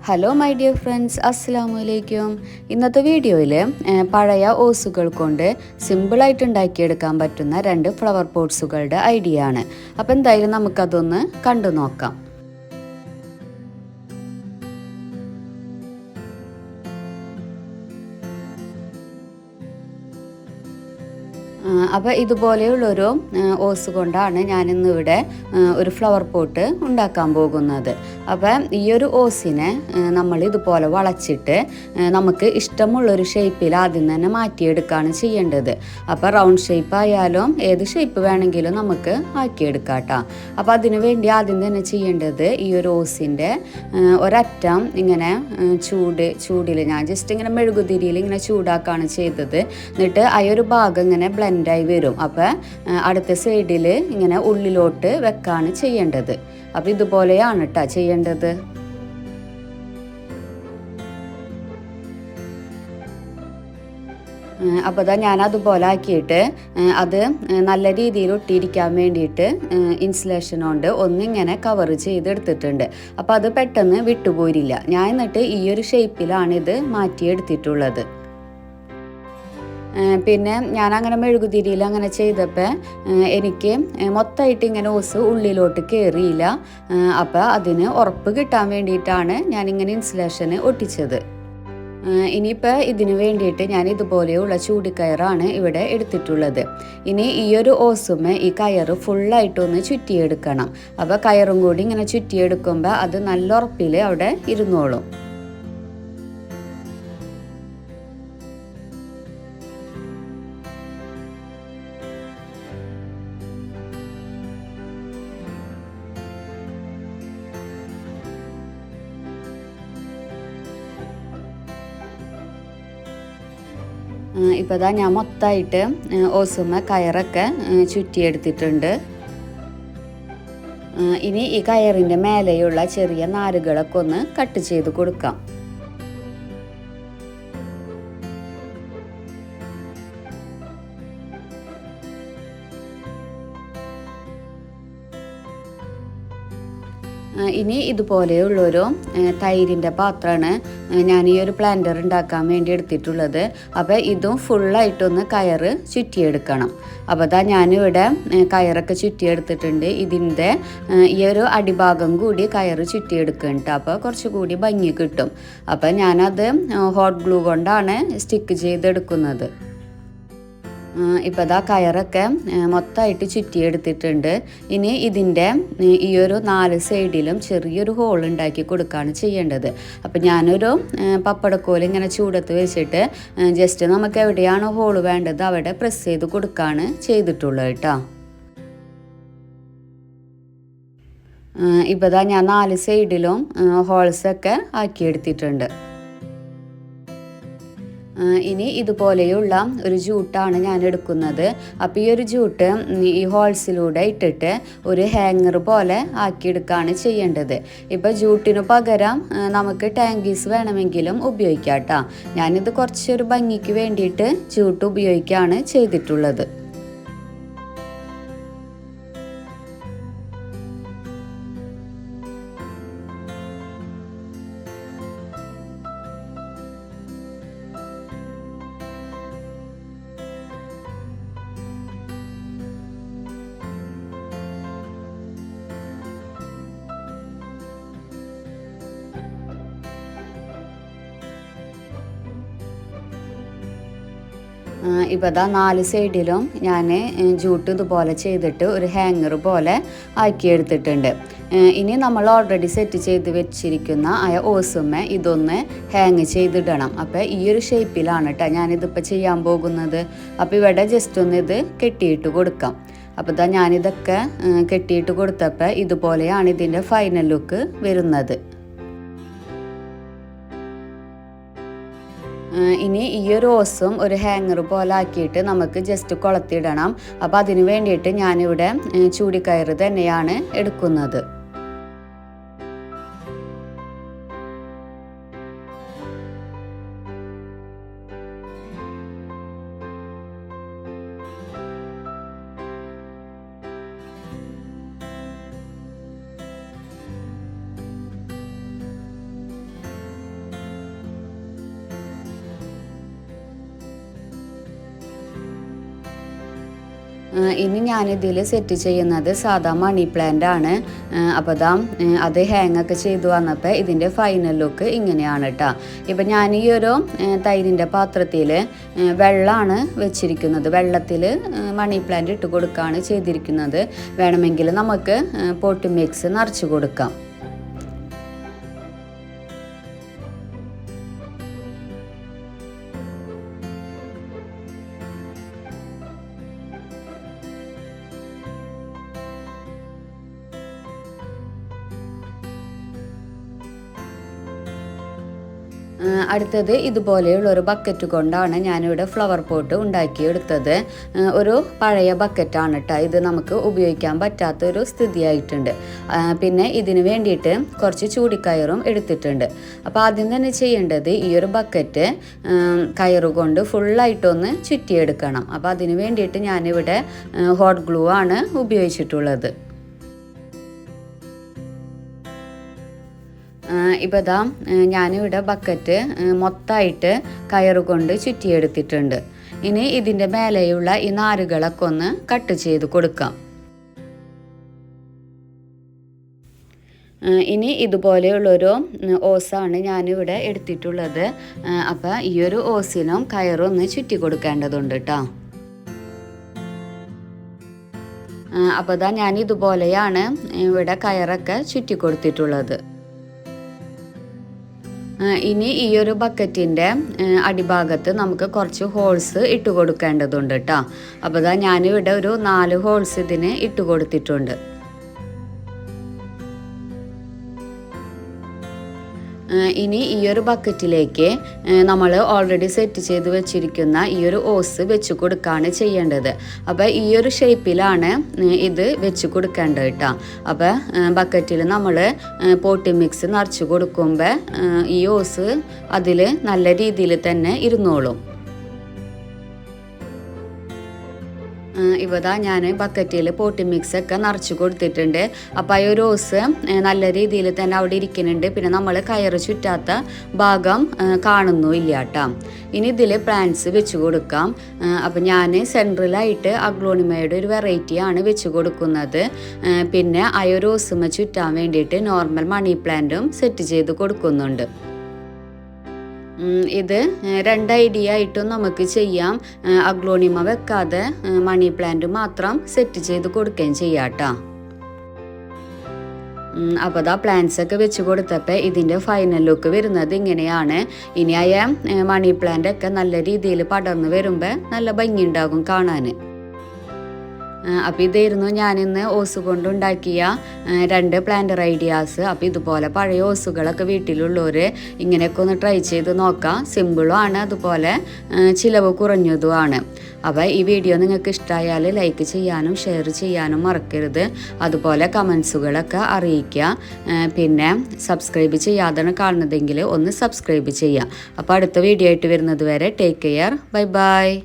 Hello my dear friends, അസ്സലാമു അലൈക്കും. ഇന്നത്തെ വീഡിയോയിൽ പഴയ ഓസുകൾ കൊണ്ട് സിമ്പിളായിട്ട് ഉണ്ടാക്കിയെടുക്കാൻ പറ്റുന്ന 2 ഫ്ലവർ പോട്ട്സുകളുടെ ഐഡിയ ആണ്. അപ്പോൾ എന്തായാലും നമുക്കതൊന്ന് കണ്ടു നോക്കാം. അപ്പോൾ ഇതുപോലെയുള്ളൊരു ഓസ് കൊണ്ടാണ് ഞാനിന്നിവിടെ ഒരു ഫ്ലവർ പോട്ട് ഉണ്ടാക്കാൻ പോകുന്നത്. അപ്പം ഈ ഒരു ഓസിനെ നമ്മൾ ഇതുപോലെ വളച്ചിട്ട് നമുക്ക് ഇഷ്ടമുള്ളൊരു ഷേപ്പിൽ ആദ്യം തന്നെ മാറ്റിയെടുക്കുകയാണ് ചെയ്യേണ്ടത്. അപ്പോൾ റൗണ്ട് ഷേപ്പ് ആയാലും ഏത് ഷേപ്പ് വേണമെങ്കിലും നമുക്ക് ആക്കിയെടുക്കാം കേട്ടോ. അപ്പോൾ അതിനു വേണ്ടി ആദ്യം തന്നെ ചെയ്യേണ്ടത് ഈ ഒരു ഓസിൻ്റെ ഒരറ്റം ഇങ്ങനെ ചൂടിൽ ഞാൻ ജസ്റ്റ് ഇങ്ങനെ മെഴുകുതിരിയിൽ ഇങ്ങനെ ചൂടാക്കുകയാണ് ചെയ്തത്. എന്നിട്ട് ആ ഒരു ഭാഗം ഇങ്ങനെ ബ്ലെൻഡായി വരും. അപ്പോൾ അടുത്ത സൈഡിൽ ഇങ്ങനെ ഉള്ളിലോട്ട് വെക്കാണ് ചെയ്യേണ്ടത്. അപ്പോൾ ഇതുപോലെയാണ് കേട്ടോ ചെയ്യേണ്ടത്. അപ്പോൾ ഞാൻ അതുപോലെ ആക്കിയിട്ട് അത് നല്ല രീതിയിൽ ഒട്ടിയിരിക്കാൻ വേണ്ടിയിട്ട് ഇൻസുലേഷൻ കൊണ്ട് ഒന്നിങ്ങനെ കവർ ചെയ്തെടുത്തിട്ടുണ്ട്. അപ്പോൾ അത് പെട്ടെന്ന് വിട്ടുപോരില്ല. ഞാൻ എന്നിട്ട് ഈ ഒരു ഷേപ്പിലാണ് ഇത് മാറ്റിയെടുത്തിട്ടുള്ളത്. പിന്നെ ഞാനങ്ങനെ മെഴുകുതിരിയിൽ അങ്ങനെ ചെയ്തപ്പോൾ എനിക്ക് മൊത്തമായിട്ട് ഇങ്ങനെ ഓസ് ഉള്ളിലോട്ട് കയറിയില്ല. അപ്പോൾ അതിന് ഉറപ്പ് കിട്ടാൻ വേണ്ടിയിട്ടാണ് ഞാനിങ്ങനെ ഇൻസുലേഷൻ ഒട്ടിച്ചത്. ഇനിയിപ്പോൾ ഇതിന് വേണ്ടിയിട്ട് ഞാൻ ഇതുപോലെയുള്ള ചൂടിക്കയറാണ് ഇവിടെ എടുത്തിട്ടുള്ളത്. ഇനി ഈ ഒരു ഓസുമേ ഈ കയറ് ഫുള്ളായിട്ടൊന്ന് ചുറ്റിയെടുക്കണം. അപ്പോൾ കയറും കൂടി ഇങ്ങനെ ചുറ്റിയെടുക്കുമ്പോൾ അത് നല്ല ഉറപ്പിൽ അവിടെ ഇരുന്നോളും. ഇപ്പോൾ ഞാൻ മൊത്തമായിട്ട് ഓസുമ കയറൊക്കെ ചുറ്റിയെടുത്തിട്ടുണ്ട്. ഇനി ഈ കയറിൻ്റെ മേലെയുള്ള ചെറിയ നാരുകളൊക്കെ ഒന്ന് കട്ട് ചെയ്ത് കൊടുക്കാം. ഇനി ഇതുപോലെയുള്ളൊരു തൈരിൻ്റെ പാത്രമാണ് ഞാൻ ഈ ഒരു പ്ലാന്റർ ഉണ്ടാക്കാൻ വേണ്ടി എടുത്തിട്ടുള്ളത്. അപ്പോൾ ഇതും ഫുള്ളായിട്ടൊന്ന് കയറ് ചുറ്റിയെടുക്കണം. അപ്പോൾ ഞാനിവിടെ കയറൊക്കെ ചുറ്റിയെടുത്തിട്ടുണ്ട്. ഇതിൻ്റെ ഈ ഒരു അടിഭാഗം കൂടി കയറ് ചുറ്റിയെടുക്കുന്നുണ്ട്. അപ്പോൾ കുറച്ചുകൂടി ഭംഗി കിട്ടും. അപ്പോൾ ഞാനത് ഹോട്ട് ഗ്ലൂ കൊണ്ടാണ് സ്റ്റിക്ക് ചെയ്തെടുക്കുന്നത്. ഇപ്പോൾ കയറൊക്കെ മൊത്തമായിട്ട് ചുറ്റിയെടുത്തിട്ടുണ്ട്. ഇനി ഇതിൻ്റെ ഈ ഒരു 4 സൈഡിലും ചെറിയൊരു ഹോൾ ഉണ്ടാക്കി കൊടുക്കുകയാണ് ചെയ്യേണ്ടത്. അപ്പോൾ ഞാനൊരു പപ്പടക്കോൽ ഇങ്ങനെ ചൂടത്ത് വെച്ചിട്ട് ജസ്റ്റ് നമുക്ക് എവിടെയാണോ ഹോൾ വേണ്ടത് അവിടെ പ്രസ് ചെയ്ത് കൊടുക്കുകയാണ് ചെയ്തിട്ടുള്ളത് കേട്ടോ. ഇപ്പോൾ ഞാൻ 4 സൈഡിലും ഹോൾസൊക്കെ ആക്കിയെടുത്തിട്ടുണ്ട്. ഇനി ഇതുപോലെയുള്ള ഒരു ജൂട്ടാണ് ഞാൻ എടുക്കുന്നത്. അപ്പോൾ ഈ ഒരു ജൂട്ട് ഈ ഹോൾസിലൂടെ ഇട്ടിട്ട് ഒരു ഹാങ്ങർ പോലെ ആക്കിയെടുക്കുകയാണ് ചെയ്യേണ്ടത്. ഇപ്പോൾ ജൂട്ടിന് പകരം നമുക്ക് ടാങ്കീസ് വേണമെങ്കിലും ഉപയോഗിക്കാം കേട്ടോ. ഞാനിത് കുറച്ചൊരു ഭംഗിക്ക് വേണ്ടിയിട്ട് ജൂട്ട് ഉപയോഗിക്കുകയാണ് ചെയ്തിട്ടുള്ളത്. ഇപ്പോൾ 4 സൈഡിലും ഞാൻ ജൂട്ട് ഇതുപോലെ ചെയ്തിട്ട് ഒരു ഹാങ്ങർ പോലെ ആക്കിയെടുത്തിട്ടുണ്ട്. ഇനി നമ്മൾ ഓൾറെഡി സെറ്റ് ചെയ്ത് വെച്ചിരിക്കുന്ന ആ ഓസുമേ ഇതൊന്ന് ഹാങ് ചെയ്തിടണം. അപ്പോൾ ഈ ഒരു ഷേപ്പിലാണ് കേട്ടോ ഞാനിതിപ്പോൾ ചെയ്യാൻ പോകുന്നത്. അപ്പോൾ ഇവിടെ ജസ്റ്റ് ഒന്ന് ഇത് കെട്ടിയിട്ട് കൊടുക്കാം. അപ്പോൾ ഞാനിതൊക്കെ കെട്ടിയിട്ട് കൊടുത്തപ്പോൾ ഇതുപോലെയാണ് ഇതിൻ്റെ ഫൈനൽ ലുക്ക് വരുന്നത്. ഇനി ഈ ഒരു ഓസും ഒരു ഹാങ്ങർ പോലെ ആക്കിയിട്ട് നമുക്ക് ജസ്റ്റ് കൊളുത്തിടണം. അപ്പോൾ അതിന് വേണ്ടിയിട്ട് ഞാനിവിടെ ചൂടിക്കയറ് തന്നെയാണ് എടുക്കുന്നത്. ഇനി ഞാനിതിൽ സെറ്റ് ചെയ്യുന്നത് സാധാ മണി പ്ലാന്റ് ആണ്. അപ്പോൾ അത് ഹാങ്ങൊക്കെ ചെയ്തു വന്നപ്പോൾ ഇതിൻ്റെ ഫൈനൽ ലുക്ക് ഇങ്ങനെയാണ് കേട്ടോ. ഇപ്പം ഞാൻ ഈ ഒരു തൈരിൻ്റെ പാത്രത്തിൽ വെള്ളമാണ് വെച്ചിരിക്കുന്നത്. വെള്ളത്തിൽ മണി പ്ലാന്റ് ഇട്ട് കൊടുക്കുകയാണ് ചെയ്തിരിക്കുന്നത്. വേണമെങ്കിൽ നമുക്ക് പോട്ട് മിക്സ് നിറച്ച് കൊടുക്കാം. അടുത്തത് ഇതുപോലെയുള്ള ഒരു ബക്കറ്റ് കൊണ്ടാണ് ഞാനിവിടെ ഫ്ലവർ പോട്ട് ഉണ്ടാക്കിയെടുത്തത്. ഒരു പഴയ ബക്കറ്റാണ് കേട്ടോ. ഇത് നമുക്ക് ഉപയോഗിക്കാൻ പറ്റാത്തൊരു സ്ഥിതിയായിട്ടുണ്ട്. പിന്നെ ഇതിന് വേണ്ടിയിട്ട് കുറച്ച് ചൂടിക്കയറും എടുത്തിട്ടുണ്ട്. അപ്പോൾ ആദ്യം തന്നെ ചെയ്യേണ്ടത് ഈ ഒരു ബക്കറ്റ് കയറുകൊണ്ട് ഫുള്ളായിട്ടൊന്ന് ചുറ്റിയെടുക്കണം. അപ്പോൾ അതിന് വേണ്ടിയിട്ട് ഞാനിവിടെ ഹോട്ട് ഗ്ലൂ ആണ് ഉപയോഗിച്ചിട്ടുള്ളത്. ഇപ്പോൾ ഞാനിവിടെ ബക്കറ്റ് മൊത്തമായിട്ട് കയറുകൊണ്ട് ചുറ്റിയെടുത്തിട്ടുണ്ട്. ഇനി ഇതിൻ്റെ മേലെയുള്ള ഈ നാരുകളൊക്കെ ഒന്ന് കട്ട് ചെയ്ത് കൊടുക്കാം. ഇനി ഇതുപോലെയുള്ളൊരു ഓസാണ് ഞാനിവിടെ എടുത്തിട്ടുള്ളത്. അപ്പോൾ ഈ ഒരു ഓസിനും കയറൊന്ന് ചുറ്റി കൊടുക്കേണ്ടതുണ്ട് കേട്ടോ. അപ്പോൾ ഞാൻ ഇതുപോലെയാണ് ഇവിടെ കയറൊക്കെ ചുറ്റി കൊടുത്തിട്ടുള്ളത്. ഇനി ഈ ഒരു ബക്കറ്റിൻ്റെ അടിഭാഗത്ത് നമുക്ക് കുറച്ച് ഹോൾസ് ഇട്ട് കൊടുക്കേണ്ടതുണ്ട് കേട്ടോ. അപ്പോൾ ഞാനിവിടെ ഒരു 4 ഹോൾസ് ഇതിന് ഇട്ട് കൊടുത്തിട്ടുണ്ട്. ഇനി ഈ ഒരു ബക്കറ്റിലേക്ക് നമ്മൾ ഓൾറെഡി സെറ്റ് ചെയ്ത് വെച്ചിരിക്കുന്ന ഈ ഒരു ഓസ് വെച്ച് കൊടുക്കുകയാണ് ചെയ്യേണ്ടത്. അപ്പോൾ ഈ ഒരു ഷേപ്പിലാണ് ഇത് വെച്ച് കൊടുക്കേണ്ടത് കേട്ടോ. അപ്പോൾ ബക്കറ്റിൽ നമ്മൾ പോട്ടി മിക്സ് നിറച്ച് കൊടുക്കുമ്പോൾ ഈ ഓസ് അതിൽ നല്ല രീതിയിൽ തന്നെ ഇരുന്നോളും. ഇവിടെ ഞാൻ ബക്കറ്റിൽ പോട്ടി മിക്സൊക്കെ നിറച്ച് കൊടുത്തിട്ടുണ്ട്. അപ്പോൾ ഈ ഒരു ഓസ് നല്ല രീതിയിൽ തന്നെ അവിടെ ഇരിക്കുന്നുണ്ട്. പിന്നെ നമ്മൾ കയറ് ചുറ്റാത്ത ഭാഗം കാണുന്നുമില്ല കേട്ടോ. ഇനി ഇതിൽ പ്ലാന്റ്സ് വെച്ച് കൊടുക്കാം. അപ്പോൾ ഞാൻ സെൻട്രലായിട്ട് അഗ്ലോണിമയുടെ ഒരു വെറൈറ്റിയാണ് വെച്ച് കൊടുക്കുന്നത്. പിന്നെ ആ ഒരു ഓസുമ ചുറ്റാൻ വേണ്ടിയിട്ട് നോർമൽ മണി പ്ലാന്റും സെറ്റ് ചെയ്ത് കൊടുക്കുന്നുണ്ട്. ഇത് 2 ഐഡിയ ആയിട്ടും നമുക്ക് ചെയ്യാം. അഗ്ലോണിമ വെക്കാതെ മണി പ്ലാന്റ് മാത്രം സെറ്റ് ചെയ്ത് കൊടുക്കുകയും ചെയ്യാം കേട്ടോ. അപ്പോൾ പ്ലാന്റ്സ് ഒക്കെ വെച്ച് കൊടുത്തപ്പോൾ ഇതിൻ്റെ ഫൈനൽ ലുക്ക് വരുന്നത് ഇങ്ങനെയാണ്. ഇനി മണി പ്ലാന്റ് ഒക്കെ നല്ല രീതിയിൽ പടർന്ന് വരുമ്പോൾ നല്ല ഭംഗിയുണ്ടാകും കാണാൻ. അപ്പോൾ ഇതായിരുന്നു ഞാനിന്ന് ഓസ് കൊണ്ടുണ്ടാക്കിയ 2 പ്ലാന്റർ ഐഡിയാസ്. അപ്പോൾ ഇതുപോലെ പഴയ ഓസുകളൊക്കെ വീട്ടിലുള്ളവർ ഇങ്ങനെയൊക്കെ ഒന്ന് ട്രൈ ചെയ്ത് നോക്കാം. സിമ്പിളും ആണ്, അതുപോലെ ചിലവ് കുറഞ്ഞതുമാണ്. അപ്പോൾ ഈ വീഡിയോ നിങ്ങൾക്ക് ഇഷ്ടമായാൽ ലൈക്ക് ചെയ്യാനും ഷെയർ ചെയ്യാനും മറക്കരുത്. അതുപോലെ കമൻസുകളൊക്കെ അറിയിക്കുക. പിന്നെ സബ്സ്ക്രൈബ് ചെയ്യാതാണ് കാണുന്നതെങ്കിൽ ഒന്ന് സബ്സ്ക്രൈബ് ചെയ്യുക. അപ്പോൾ അടുത്ത വീഡിയോ ആയിട്ട് വരുന്നത് വരെ ടേക്ക് കെയർ. Bye bye.